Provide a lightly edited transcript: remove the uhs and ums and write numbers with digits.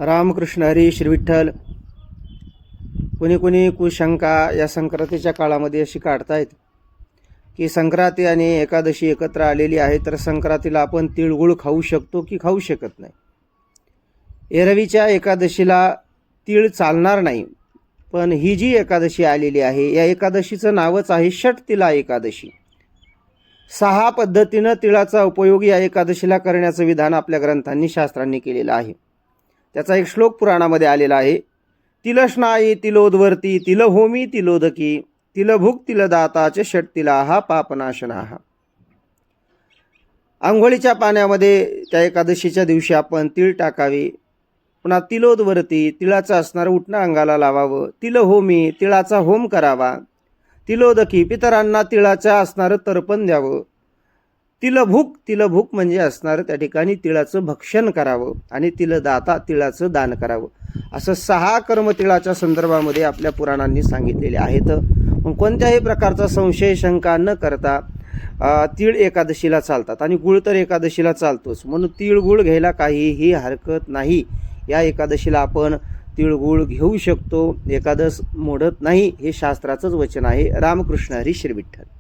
रामकृष्ण हरी श्री विठ्ठल. कोणी कोणी कुशंका या संक्रांतीच्या काळामध्ये अशी काढतायत की संक्रांती आणि एकादशी एकत्र आलेली आहे, तर संक्रांतीला आपण तिळगुळ खाऊ शकतो की खाऊ शकत नाही. एरवीच्या एकादशीला तीळ चालणार नाही, पण ही जी एकादशी आलेली आहे या एकादशीचं नावच आहे षटतिला एकादशी. 6 पद्धतीनं तिळाचा उपयोग या एकादशीला करण्याचं विधान आपल्या ग्रंथांनी शास्त्रांनी केलेलं आहे. त्याचा एक श्लोक पुराणामध्ये आलेला आहे. तिलस्नायी तिलोदवर्ती तिलहोमी तिलोदकी तिलभुक तिलदाताचे षटतिलाहा पापनाशनाहा. आंघोळीच्या पाण्यामध्ये त्या एकादशीच्या दिवशी आपण तीळ टाकावे. पुन्हा तिलोदवर्ती तिळाचं असणारं उठणं अंगाला लावावं. तिलहोमी तिळाचा होम करावा. तिलोदकी पितरांना तिळाचं असणारं तर्पण द्यावं. तिलभुक म्हणजे असणारं त्या ठिकाणी तिळाचं भक्षण करावं. आणि तिलदाता तिळाचं दान करावं. असं 6 कर्म तिळाच्या संदर्भामध्ये आपल्या पुराणांनी सांगितलेले आहेत. मग कोणत्याही प्रकारचा संशय शंका न करता तीळ एकादशीला चालतात आणि गुळ तर एकादशीला चालतोच, म्हणून तिळगुळ घ्यायला काहीही हरकत नाही. या एकादशीला आपण तिळगुळ घेऊ शकतो, एकादश मोडत नाही, हे शास्त्राचंच वचन आहे. रामकृष्ण हरी श्री विठ्ठल.